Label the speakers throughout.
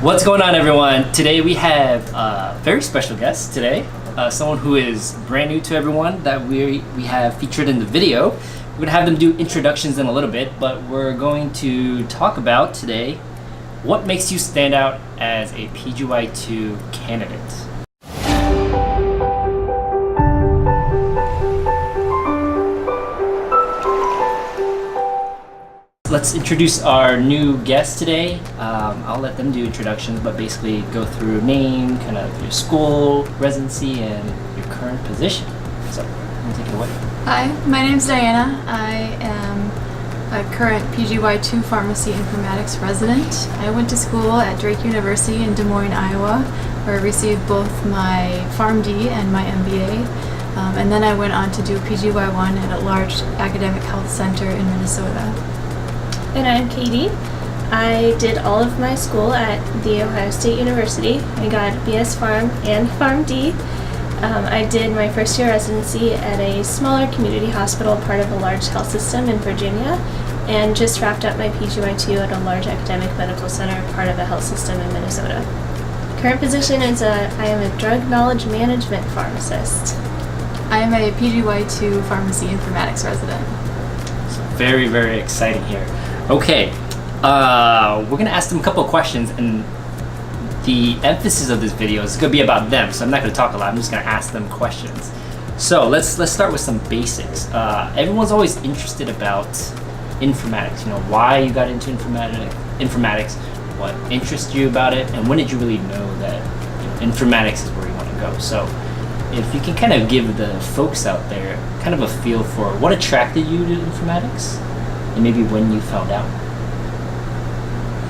Speaker 1: What's going on, everyone? Today we have a very special guest today, someone who is brand new to everyone that we have featured in the video. We're gonna have them do introductions in a little bit, but we're going to talk about today what makes you stand out as a PGY2 candidate. Let's introduce our new guest today. I'll let them do introductions, but basically go through name, kind of your school, residency, and your current position. So, I'm take it away.
Speaker 2: Hi, my name's Diana. I am a current PGY2 Pharmacy Informatics resident. I went to school at Drake University in Des Moines, Iowa, where I received both my PharmD and my MBA. And then I went on to do PGY1 at a large academic health center in Minnesota.
Speaker 3: And I'm Katy. I did all of my school at The Ohio State University. I got BS Pharm and PharmD. I did my first year residency at a smaller community hospital, part of a large health system in Virginia, and just wrapped up my PGY2 at a large academic medical center, part of a health system in Minnesota. Current position is I am a drug knowledge management pharmacist.
Speaker 2: I am a PGY2 Pharmacy Informatics resident.
Speaker 1: So very, very exciting here. Okay, we're gonna ask them a couple of questions, and the emphasis of this video is gonna be about them, so I'm not gonna talk a lot. I'm just gonna ask them questions. So let's start with some basics. Everyone's always interested about informatics. You know, why you got into informatics, what interests you about it, and when did you really know that informatics is where you want to go. So if you can kind of give the folks out there kind of a feel for what attracted you to informatics, and maybe when you found out.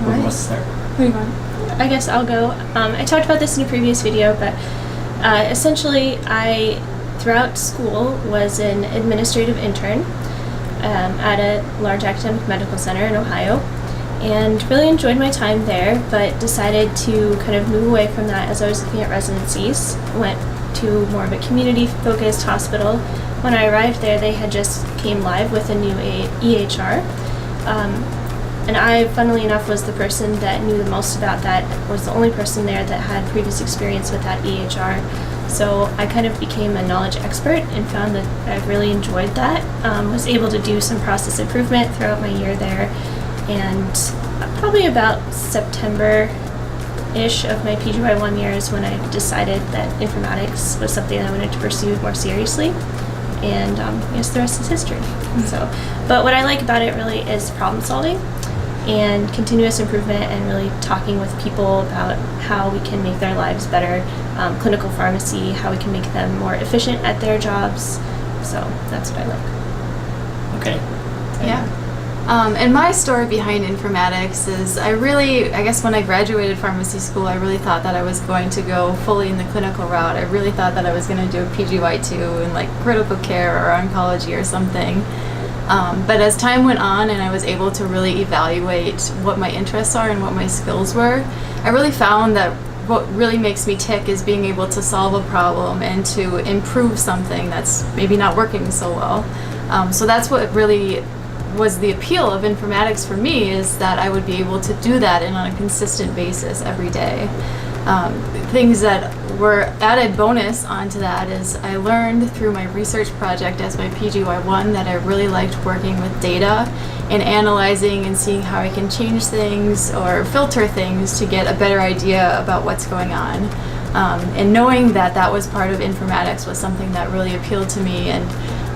Speaker 1: Who wants to start?
Speaker 2: Who do you want?
Speaker 3: I guess I'll go. I talked about this in a previous video, but essentially I, throughout school, was an administrative intern at a large academic medical center in Ohio, and really enjoyed my time there, but decided to kind of move away from that as I was looking at residencies. Went to more of a community-focused hospital. When I arrived there, they had just came live with a new EHR. And I, funnily enough, was the person that knew the most about that, was the only person there that had previous experience with that EHR. So I kind of became a knowledge expert and found that I really enjoyed that. Was able to do some process improvement throughout my year there. And probably about September-ish of my PGY1 years when I decided that informatics was something I wanted to pursue more seriously. And I guess the rest is history. So, but what I like about it really is problem solving and continuous improvement, and really talking with people about how we can make their lives better, clinical pharmacy, how we can make them more efficient at their jobs. So that's what I like.
Speaker 1: Okay.
Speaker 2: Yeah. And my story behind informatics is I guess when I graduated pharmacy school, I really thought that I was going to go fully in the clinical route. I really thought that I was going to do a PGY2 in like critical care or oncology or something. But as time went on and I was able to really evaluate what my interests are and what my skills were, I really found that what really makes me tick is being able to solve a problem and to improve something that's maybe not working so well. So that's what really was the appeal of informatics for me, is that I would be able to do that on a consistent basis every day. Things that were added bonus onto that is I learned through my research project as my PGY1 that I really liked working with data and analyzing and seeing how I can change things or filter things to get a better idea about what's going on. And knowing that that was part of informatics was something that really appealed to me and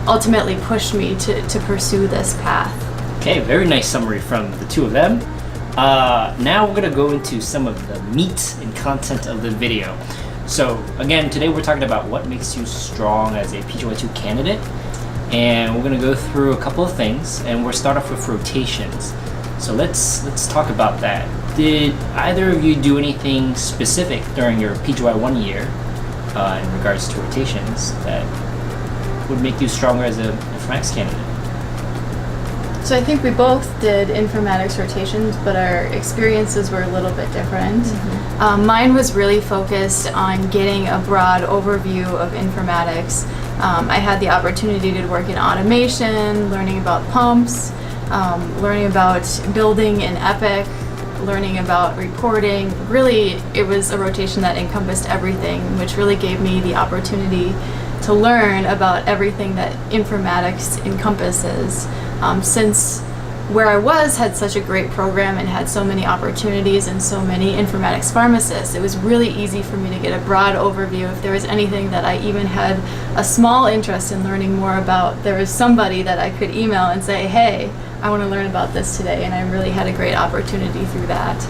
Speaker 2: ultimately pushed me to pursue this path.
Speaker 1: Okay, very nice summary from the two of them. Now we're gonna go into some of the meat and content of the video. So again, today we're talking about what makes you strong as a PGY2 candidate, and we're gonna go through a couple of things, and we'll start off with rotations. So let's talk about that. Did either of you do anything specific during your PGY1 year in regards to rotations that would make you stronger as a informatics candidate?
Speaker 2: So I think we both did informatics rotations, but our experiences were a little bit different. Mm-hmm. Mine was really focused on getting a broad overview of informatics. I had the opportunity to work in automation, learning about pumps, learning about building an Epic, learning about reporting. Really, it was a rotation that encompassed everything, which really gave me the opportunity to learn about everything that informatics encompasses. Since where I was had such a great program and had so many opportunities and so many informatics pharmacists, it was really easy for me to get a broad overview. If there was anything that I even had a small interest in learning more about, there was somebody that I could email and say, hey, I want to learn about this today, and I really had a great opportunity through that.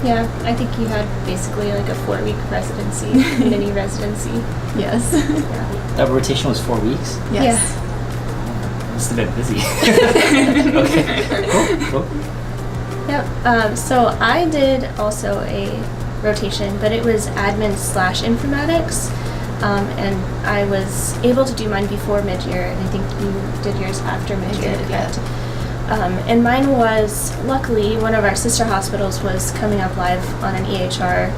Speaker 3: Yeah, I think you had basically like a 4-week residency, mini residency.
Speaker 2: Yes.
Speaker 3: Yeah.
Speaker 1: That rotation was 4 weeks?
Speaker 2: Yes.
Speaker 1: Must have been busy. Okay, cool.
Speaker 3: Yep. So I did also a rotation, but it was admin/informatics, and I was able to do mine before mid-year, and I think you did yours after mid-year.
Speaker 2: I did,
Speaker 3: correct? And mine was, luckily, one of our sister hospitals was coming up live on an EHR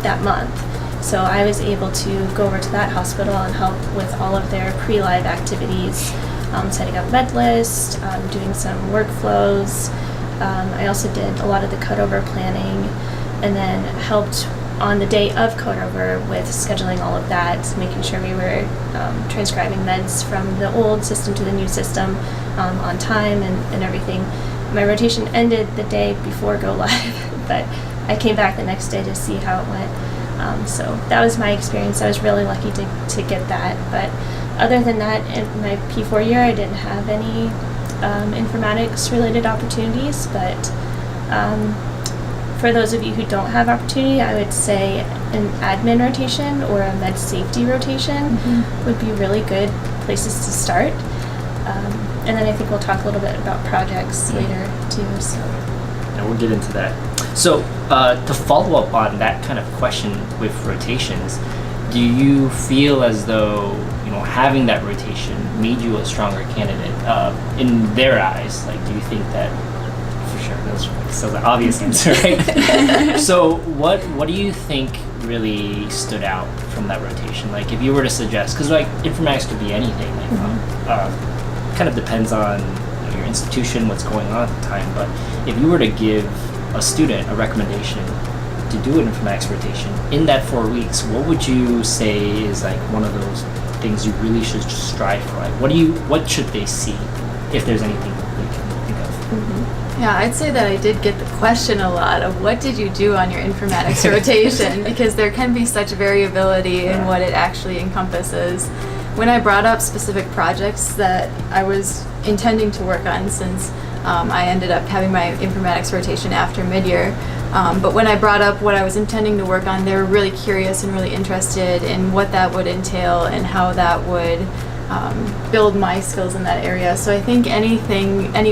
Speaker 3: that month. So I was able to go over to that hospital and help with all of their pre-live activities, setting up med list, doing some workflows. I also did a lot of the cutover planning, and then helped on the day of cutover with scheduling all of that, making sure we were transcribing meds from the old system to the new system on time and everything. My rotation ended the day before go live, but I came back the next day to see how it went. So that was my experience. I was really lucky to get that. But other than that, in my P4 year, I didn't have any informatics related opportunities, but for those of you who don't have opportunity, I would say an admin rotation or a med safety rotation would be really good places to start. And then I think we'll talk a little bit about projects later too. So.
Speaker 1: And we'll get into that. So to follow up on that kind of question with rotations, do you feel as though having that rotation made you a stronger candidate in their eyes? Like, do you think that? For sure, that's so the obvious answer, right? So what do you think really stood out from that rotation? Like, if you were to suggest, because like informatics could be anything, like kind of depends on your institution, what's going on at the time. But if you were to give a student a recommendation to do an informatics rotation in that 4 weeks, what would you say is like one of those things you really should strive for? Like, what should they see, if there's anything they can think of?
Speaker 2: Yeah, I'd say that I did get the question a lot of what did you do on your informatics rotation, because there can be such variability in what it actually encompasses. When I brought up specific projects that I was intending to work on, since I ended up having my informatics rotation after mid-year, but when I brought up what I was intending to work on, they were really curious and really interested in what that would entail and how that would build my skills in that area. So I think any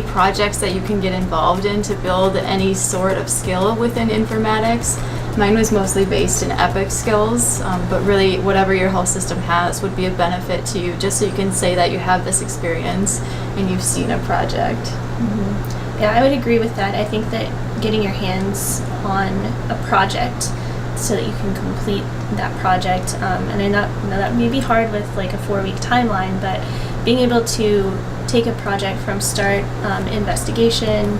Speaker 2: projects that you can get involved in to build any sort of skill within informatics. Mine was mostly based in Epic skills, but really whatever your health system has would be a benefit to you, just so you can say that you have this experience and you've seen a project.
Speaker 3: Yeah, I would agree with that. I think that getting your hands on a project so that you can complete that project, and I know that may be hard with like a 4-week timeline, but being able to take a project from start, investigation,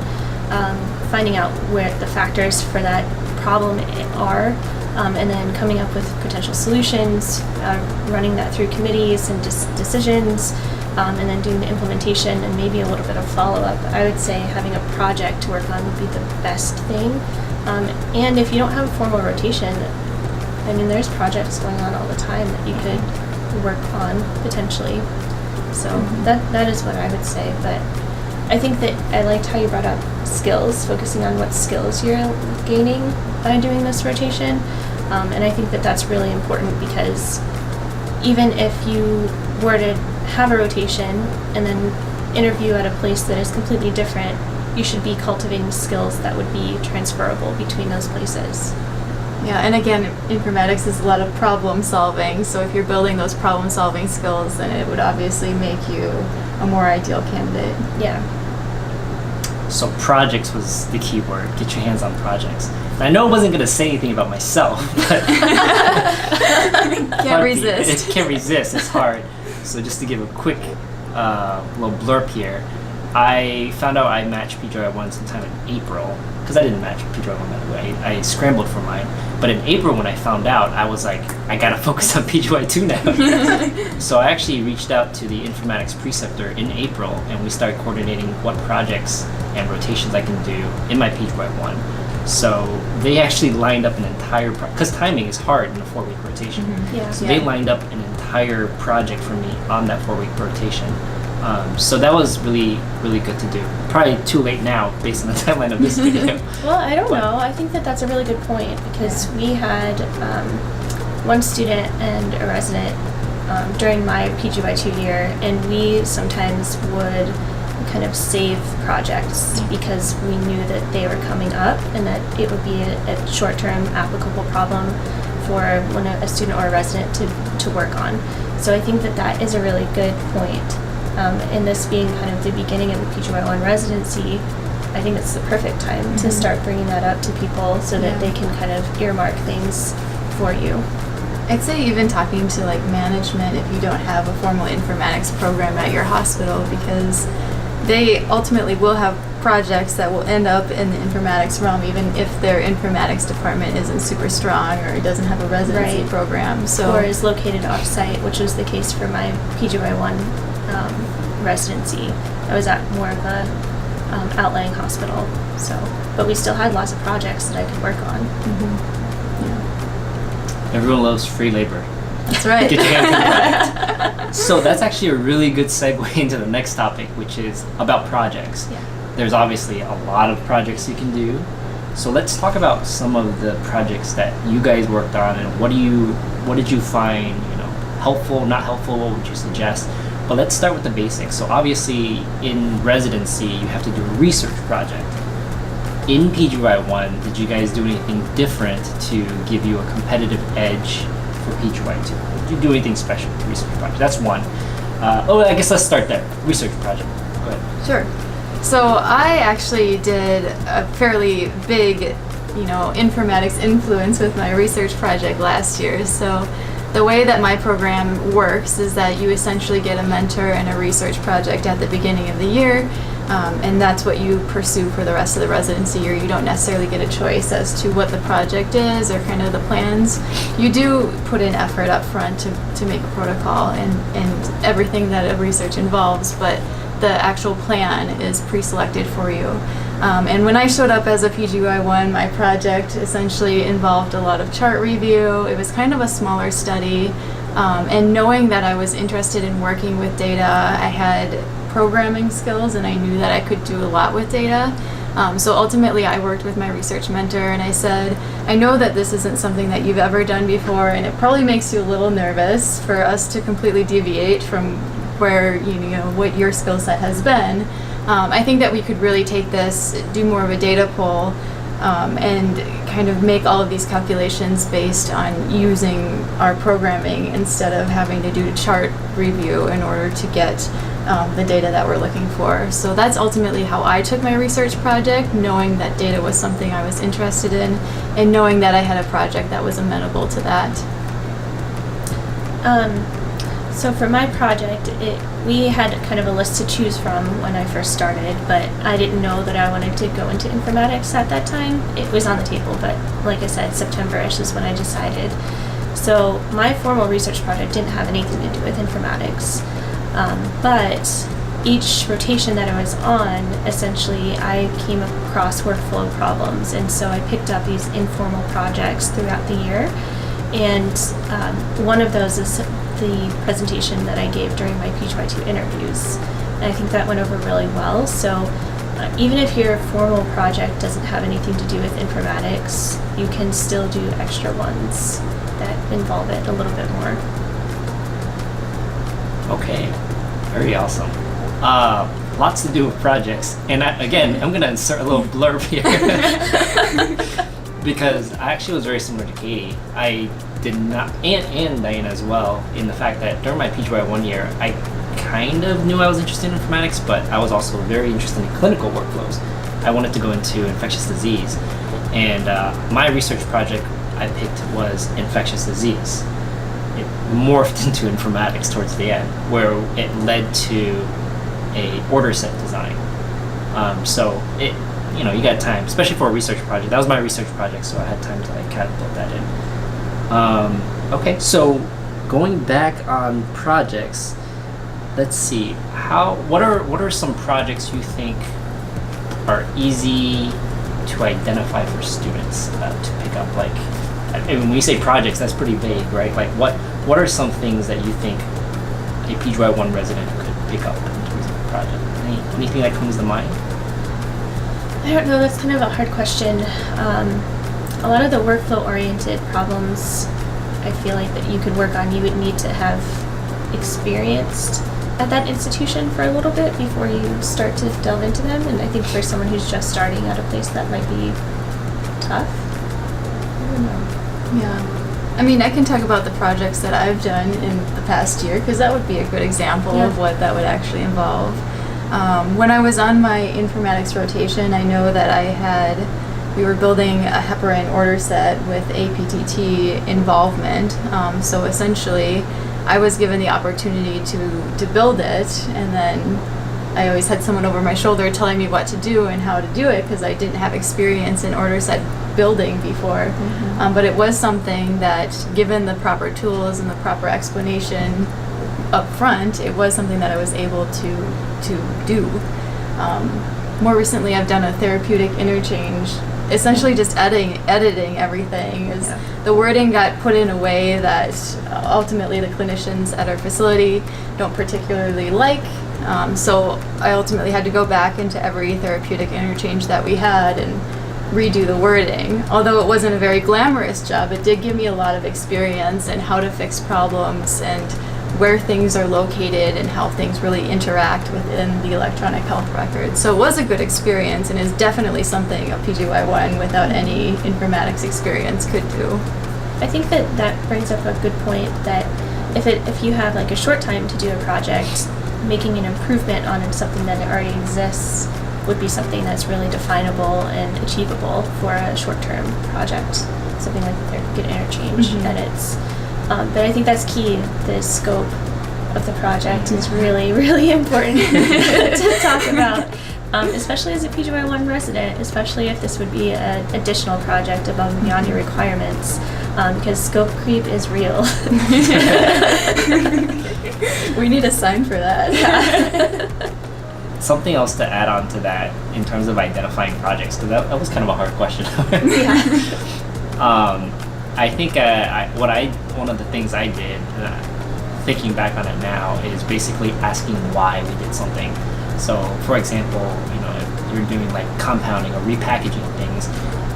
Speaker 3: finding out where the factors for that problem are, and then coming up with potential solutions, running that through committees and decisions, and then doing the implementation and maybe a little bit of follow-up. I would say having a project to work on would be the best thing. And if you don't have a formal rotation, I mean, there's projects going on all the time that you could work on potentially. So that is what I would say. But I think that I liked how you brought up skills, focusing on what skills you're gaining by doing this rotation. And I think that that's really important, because even if you were to have a rotation and then interview at a place that is completely different, you should be cultivating skills that would be transferable between those places.
Speaker 2: Yeah, and again, informatics is a lot of problem solving, so if you're building those problem solving skills, then it would obviously make you a more ideal candidate.
Speaker 3: Yeah.
Speaker 1: So projects was the key word. Get your hands on projects. I know I wasn't going to say anything about myself, but
Speaker 2: Can't resist.
Speaker 1: Can't resist. It's hard. So just to give a quick little blurb here, I found out I matched PGY1 sometime in April, because I didn't match PGY1 by the way. I scrambled for mine. But in April when I found out, I was like, I gotta focus on PGY2 now. So I actually reached out to the informatics preceptor in April, and we started coordinating what projects and rotations I can do in my PGY1. So they actually lined up an entire, because timing is hard in a 4-week rotation.
Speaker 3: Yeah.
Speaker 1: So they lined up an entire project for me on that 4-week rotation. So that was really, really good to do. Probably too late now based on the timeline of this video.
Speaker 3: Well, I don't know. I think that that's a really good point because we had one student and a resident during my PGY2 year, and we sometimes would kind of save projects because we knew that they were coming up and that it would be a short-term applicable problem for a student or a resident to work on. So I think that that is a really good point. And this being kind of the beginning of the PGY1 residency, I think it's the perfect time to start bringing that up to people so that they can kind of earmark things for you.
Speaker 2: I'd say even talking to like management if you don't have a formal informatics program at your hospital, because they ultimately will have projects that will end up in the informatics realm even if their informatics department isn't super strong or doesn't have a residency program. So
Speaker 3: or is located off-site, which was the case for my PGY1 residency. I was at more of a outlying hospital, but we still had lots of projects that I could work on.
Speaker 1: Everyone loves free labor.
Speaker 2: That's right.
Speaker 1: Get your hands on the project. So that's actually a really good segue into the next topic, which is about projects.
Speaker 3: Yeah.
Speaker 1: There's obviously a lot of projects you can do. So let's talk about some of the projects that you guys worked on, and what did you find, helpful, not helpful, what would you suggest? But let's start with the basics. So obviously in residency, you have to do a research project. In PGY1, did you guys do anything different to give you a competitive edge for PGY2? Did you do anything special with the research project? That's one. I guess let's start there. Research project. Go ahead.
Speaker 2: Sure. So I actually did a fairly big, informatics influence with my research project last year. So the way that my program works is that you essentially get a mentor and a research project at the beginning of the year, and that's what you pursue for the rest of the residency year. You don't necessarily get a choice as to what the project is or kind of the plans. You do put in effort up front to make a protocol and everything that a research involves, but the actual plan is pre-selected for you. And when I showed up as a PGY1, my project essentially involved a lot of chart review. It was kind of a smaller study. And knowing that I was interested in working with data, I had programming skills and I knew that I could do a lot with data. So ultimately I worked with my research mentor and I said, I know that this isn't something that you've ever done before, and it probably makes you a little nervous for us to completely deviate from where what your skill set has been. I think that we could really take this, do more of a data pull, and kind of make all of these calculations based on using our programming instead of having to do chart review in order to get the data that we're looking for. So that's ultimately how I took my research project, knowing that data was something I was interested in and knowing that I had a project that was amenable to that.
Speaker 3: So for my project, we had kind of a list to choose from when I first started, but I didn't know that I wanted to go into informatics at that time. It was on the table, but like I said, September-ish is when I decided. So my formal research project didn't have anything to do with informatics, but each rotation that I was on, essentially I came across workflow problems, and so I picked up these informal projects throughout the year. And one of those is the presentation that I gave during my PGY2 interviews. And I think that went over really well. So even if your formal project doesn't have anything to do with informatics, you can still do extra ones that involve it a little bit more.
Speaker 1: Okay, very awesome. Lots to do with projects. And again, I'm going to insert a little blurb here. Because I actually was very similar to Katie. I did not, and Diana as well, in the fact that during my PGY1 year, I kind of knew I was interested in informatics, but I was also very interested in clinical workflows. I wanted to go into infectious disease. And my research project I picked was infectious disease. It morphed into informatics towards the end, where it led to a order set design. So you got time, especially for a research project. That was my research project, so I had time to like kind of build that in. Okay, so going back on projects, let's see. What are some projects you think are easy to identify for students to pick up? Like, when we say projects, that's pretty vague, right? Like, what are some things that you think a PGY1 resident could pick up in terms of a project? Anything that comes to mind?
Speaker 3: I don't know, that's kind of a hard question. A lot of the workflow-oriented problems I feel like that you could work on, you would need to have experienced at that institution for a little bit before you start to delve into them. And I think for someone who's just starting at a place, that might be tough. I don't know.
Speaker 2: Yeah. I mean, I can talk about the projects that I've done in the past year, because that would be a good example of what that would actually involve. When I was on my informatics rotation, I know that we were building a heparin order set with APTT involvement. So essentially, I was given the opportunity to build it, and then I always had someone over my shoulder telling me what to do and how to do it, because I didn't have experience in order set building before.
Speaker 3: Mm-hmm.
Speaker 2: But it was something that, given the proper tools and the proper explanation up front, it was something that I was able to do. More recently, I've done a therapeutic interchange, essentially just editing everything. The wording got put in a way that ultimately the clinicians at our facility don't particularly like. So I ultimately had to go back into every therapeutic interchange that we had and redo the wording. Although it wasn't a very glamorous job, it did give me a lot of experience in how to fix problems and where things are located and how things really interact within the electronic health record. So it was a good experience, and is definitely something a PGY1 without any informatics experience could do.
Speaker 3: I think that brings up a good point, that if you have like a short time to do a project, making an improvement on something that already exists would be something that's really definable and achievable for a short-term project, something like the therapeutic interchange edits. But I think that's key. The scope of the project is really, really important to talk about, especially as a PGY1 resident, especially if this would be an additional project above and beyond your requirements, because scope creep is real.
Speaker 2: We need a sign for that.
Speaker 3: Yeah.
Speaker 1: Something else to add on to that in terms of identifying projects, because that was kind of a hard question. I think one of the things I did, thinking back on it now, is basically asking why we did something. So, for example, if you're doing like compounding or repackaging things,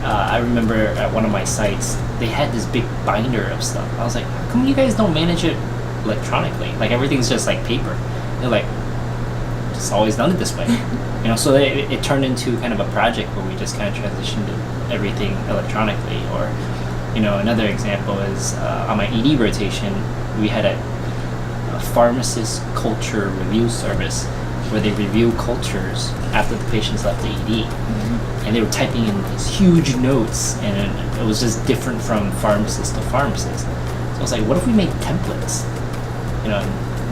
Speaker 1: I remember at one of my sites, they had this big binder of stuff. I was like, how come you guys don't manage it electronically? Like, everything's just like paper. They're like, just always done it this way. So it turned into kind of a project where we just kind of transitioned everything electronically. Or another example is on my ED rotation, we had a pharmacist culture review service where they review cultures after the patients left the ED. And they were typing in these huge notes, and it was just different from pharmacist to pharmacist. So I was like, what if we made templates?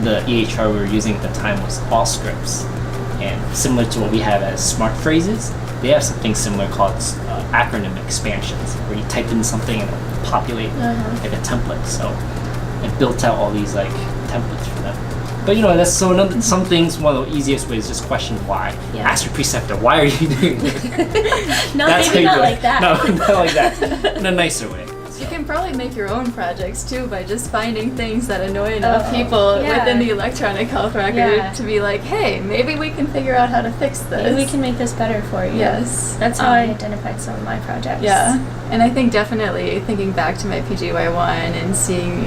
Speaker 1: The EHR we were using at the time was Allscripts, and similar to what we have as smart phrases, they have something similar called acronym expansions, where you type in something and it'll populate like a template. So it built out all these like templates for them. But that's some things. One of the easiest ways is just question why.
Speaker 3: Yeah.
Speaker 1: Ask your preceptor, why are you doing this?
Speaker 3: No,
Speaker 1: That's
Speaker 3: maybe
Speaker 1: how you
Speaker 3: not
Speaker 1: do it.
Speaker 3: like that.
Speaker 1: No, not like that. In a nicer way.
Speaker 2: You can probably make your own projects too by just finding things that annoy enough people
Speaker 3: yeah.
Speaker 2: within the electronic health record to be like, hey, maybe we can figure out how to fix this.
Speaker 3: Maybe we can make this better for you.
Speaker 2: Yes.
Speaker 3: That's how I identified some of my projects.
Speaker 2: Yeah. And I think definitely thinking back to my PGY1 and seeing,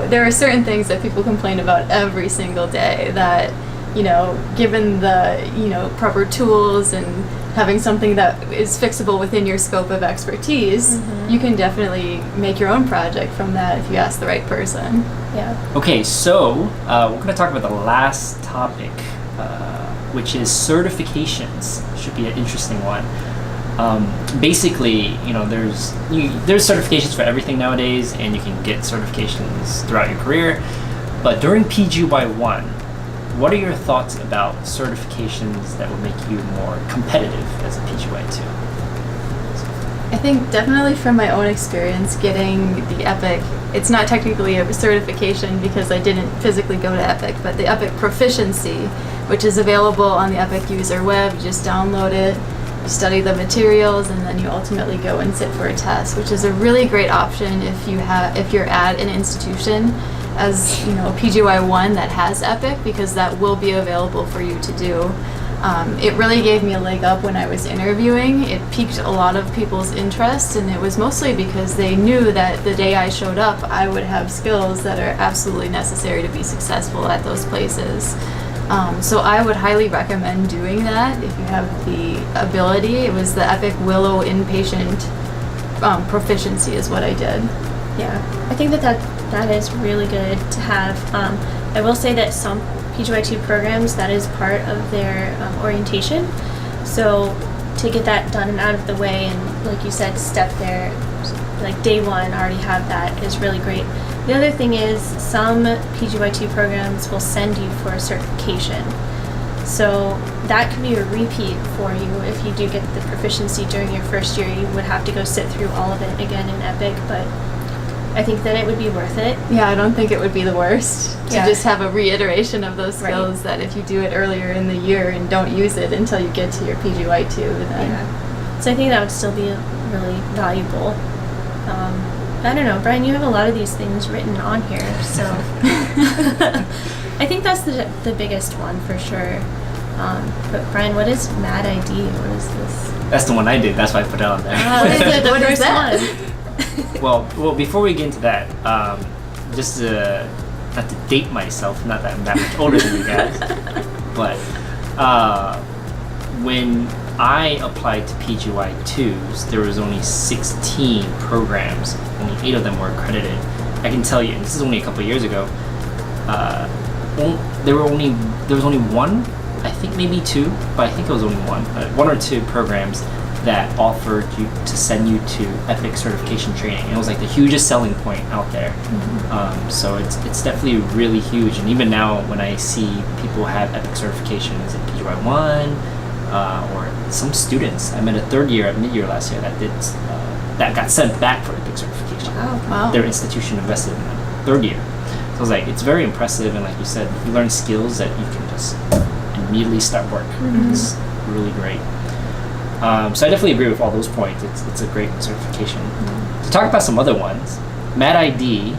Speaker 2: there are certain things that people complain about every single day that, given the, proper tools and having something that is fixable within your scope of expertise, you can definitely make your own project from that if you ask the right person.
Speaker 3: Yeah.
Speaker 1: Okay, so we're going to talk about the last topic, which is certifications. Should be an interesting one. Basically, there's certifications for everything nowadays, and you can get certifications throughout your career. But during PGY1, what are your thoughts about certifications that will make you more competitive as a PGY2?
Speaker 2: I think definitely from my own experience getting the EPIC, it's not technically a certification because I didn't physically go to EPIC, but the EPIC Proficiency, which is available on the EPIC user web. You just download it, you study the materials, and then you ultimately go and sit for a test, which is a really great option if you're at an institution as a PGY1 that has EPIC, because that will be available for you to do. It really gave me a leg up when I was interviewing. It piqued a lot of people's interest, and it was mostly because they knew that the day I showed up, I would have skills that are absolutely necessary to be successful at those places. So I would highly recommend doing that if you have the ability. It was the EPIC Willow Inpatient Proficiency is what I did.
Speaker 3: Yeah, I think that is really good to have. I will say that some PGY2 programs, that is part of their orientation. So to get that done and out of the way, and like you said, step there, like day one, already have that is really great. The other thing is some PGY2 programs will send you for a certification. So that can be a repeat for you. If you do get the proficiency during your first year, you would have to go sit through all of it again in EPIC, but I think then it would be worth it.
Speaker 2: Yeah, I don't think it would be the worst to just have a reiteration of those skills, that if you do it earlier in the year and don't use it until you get to your PGY2, then...
Speaker 3: Yeah. So I think that would still be really valuable. I don't know, Brian, you have a lot of these things written on here, so I think that's the biggest one for sure. But Brian, what is MAD ID? What is this?
Speaker 1: That's the one I did. That's why I put it on there.
Speaker 3: What is that?
Speaker 1: Well, before we get into that, just not to date myself, not that I'm that much older than you guys, but when I applied to PGY2s, there was only 16 programs. Only 8 of them were accredited. I can tell you, and this is only a couple of years ago, there was only one, I think maybe 2, but I think it was only one or 2 programs that offered you to send you to EPIC certification training. And it was like the hugest selling point out there. Mm-hmm. So it's definitely really huge. And even now, when I see people have EPIC certifications in PGY1, or some students, I met a third year at mid-year last year that got sent back for EPIC certification.
Speaker 2: Oh, wow.
Speaker 1: Their institution invested in them, third year. So I was like, it's very impressive, and like you said, you learn skills that you can just immediately start work. Mm-hmm. It's really great. So I definitely agree with all those points. It's a great certification. Mm-hmm. To talk about some other ones, MAD ID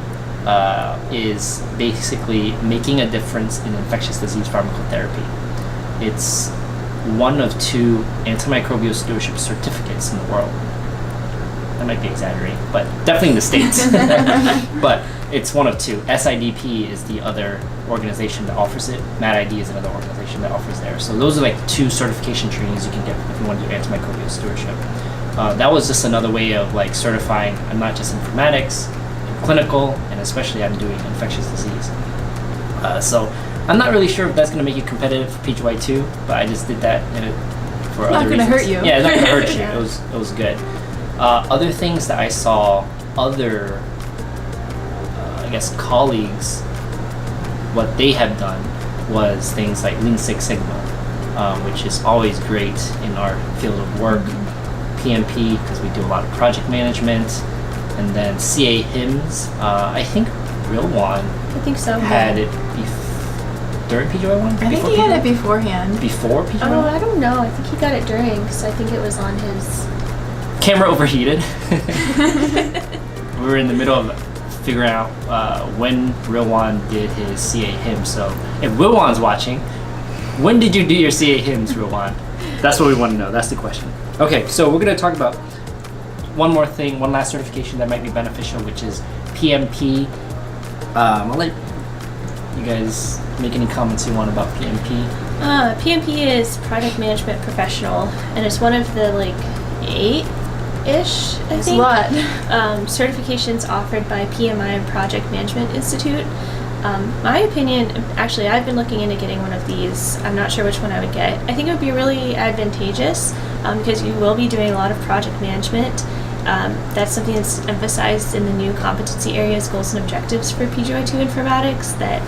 Speaker 1: is basically making a difference in infectious disease pharmacotherapy. It's one of 2 antimicrobial stewardship certificates in the world. That might be exaggerating, but definitely in the States. But it's one of 2. SIDP is the other organization that offers it. MAD ID is another organization that offers there. So those are like the 2 certification trainings you can get if you want to do antimicrobial stewardship. That was just another way of like certifying I'm not just informatics, I'm clinical, and especially I'm doing infectious disease. So I'm not really sure if that's going to make you competitive for PGY2, but I just did that for other reasons. It's not going to hurt you. Yeah, it's not going to hurt you.
Speaker 2: Yeah.
Speaker 1: It was good. Other things that I saw other, I guess, colleagues, what they have done was things like Lean Six Sigma, which is always great in our field of work. PMP, because we do a lot of project management, and then CA HIMSS. I think Rilwan had it during PGY1?
Speaker 2: I think he had it beforehand.
Speaker 1: Before PGY1?
Speaker 3: Oh, I don't know. I think he got it during, because I think it was on his...
Speaker 1: Camera overheated. We were in the middle of figuring out when Rilwan did his CA HIMSS. So if Rilwan's watching, when did you do your CA HIMSS, Rilwan? That's what we want to know. That's the question. Okay, so we're going to talk about one more thing, one last certification that might be beneficial, which is PMP. I'll let you guys make any comments you want about PMP.
Speaker 3: PMP is Project Management Professional, and it's one of the 8-ish, I think,
Speaker 2: a lot.
Speaker 3: certifications offered by PMI and Project Management Institute. My opinion, actually, I've been looking into getting one of these. I'm not sure which one I would get. I think it would be really advantageous because you will be doing a lot of project management. That's something that's emphasized in the new competency areas, goals, and objectives for PGY2 Informatics, that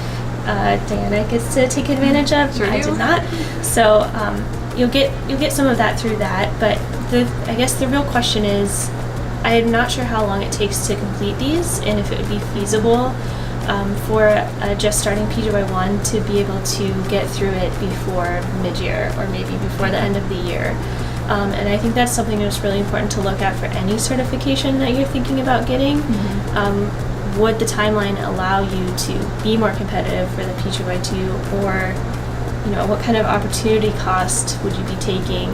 Speaker 3: Diana gets to take advantage of.
Speaker 2: Sure
Speaker 3: I
Speaker 2: do.
Speaker 3: did not. So you'll get some of that through that. But I guess the real question is, I'm not sure how long it takes to complete these, and if it would be feasible for just starting PGY1 to be able to get through it before mid-year or maybe before the end of the year. And I think that's something that's really important to look at for any certification that you're thinking about getting. Would the timeline allow you to be more competitive for the PGY2, or what kind of opportunity cost would you be taking?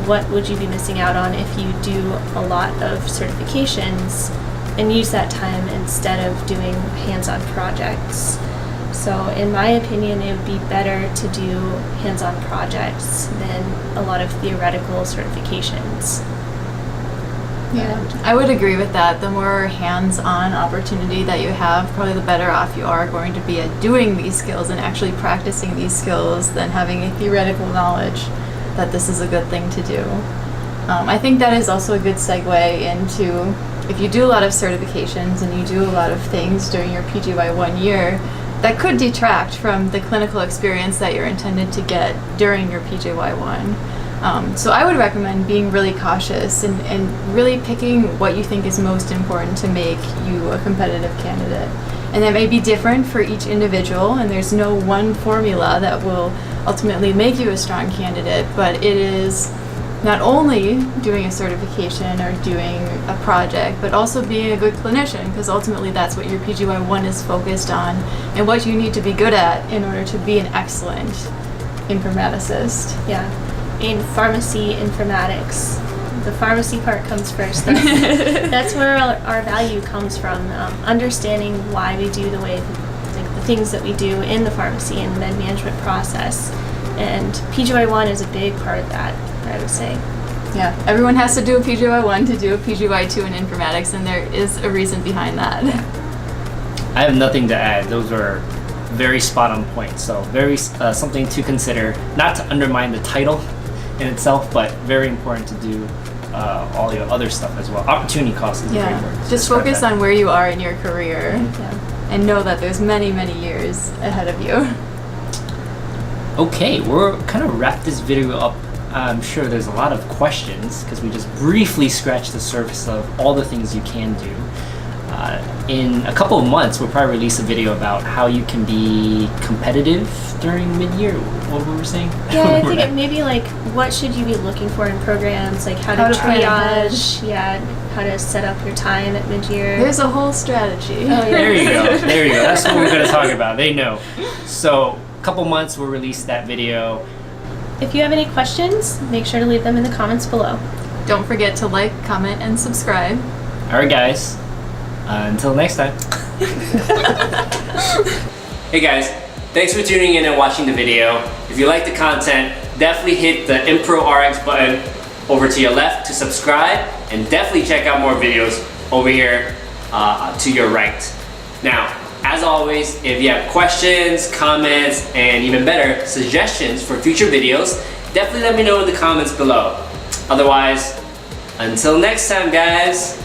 Speaker 3: What would you be missing out on if you do a lot of certifications and use that time instead of doing hands-on projects? So in my opinion, it would be better to do hands-on projects than a lot of theoretical certifications.
Speaker 2: Yeah, I would agree with that. The more hands-on opportunity that you have, probably the better off you are going to be at doing these skills and actually practicing these skills than having a theoretical knowledge that this is a good thing to do. I think that is also a good segue into, if you do a lot of certifications and you do a lot of things during your PGY1 year, that could detract from the clinical experience that you're intended to get during your PGY1. So I would recommend being really cautious and really picking what you think is most important to make you a competitive candidate. And that may be different for each individual, and there's no one formula that will ultimately make you a strong candidate, but it is not only doing a certification or doing a project, but also being a good clinician, because ultimately that's what your PGY1 is focused on and what you need to be good at in order to be an excellent informaticist.
Speaker 3: Yeah. In pharmacy informatics, the pharmacy part comes first. That's where our value comes from, understanding why we do the things that we do in the pharmacy and the med management process. And PGY1 is a big part of that, I would say.
Speaker 2: Yeah, everyone has to do a PGY1 to do a PGY2 in informatics, and there is a reason behind that.
Speaker 1: I have nothing to add. Those were very spot on points. So very something to consider, not to undermine the title in itself, but very important to do all your other stuff as well. Opportunity cost is very important.
Speaker 2: Just focus on where you are in your career, and know that there's many, many years ahead of you.
Speaker 1: Okay, we're kind of wrap this video up. I'm sure there's a lot of questions because we just briefly scratched the surface of all the things you can do. In a couple of months, we'll probably release a video about how you can be competitive during mid-year. What were we saying?
Speaker 3: Yeah, I think it maybe what should you be looking for in programs, like how to triage, how to set up your time at mid-year.
Speaker 2: There's a whole strategy.
Speaker 3: Oh, yeah.
Speaker 1: There you go. There you go. That's what we're going to talk about. They know. So, a couple months, we'll release that video.
Speaker 3: If you have any questions, make sure to leave them in the comments below.
Speaker 2: Don't forget to like, comment, and subscribe.
Speaker 1: All right, guys. Until next time. Hey guys, thanks for tuning in and watching the video. If you like the content, definitely hit the ImproRx button over to your left to subscribe, and definitely check out more videos over here to your right. Now, as always, if you have questions, comments, and even better, suggestions for future videos, definitely let me know in the comments below. Otherwise, until next time, guys.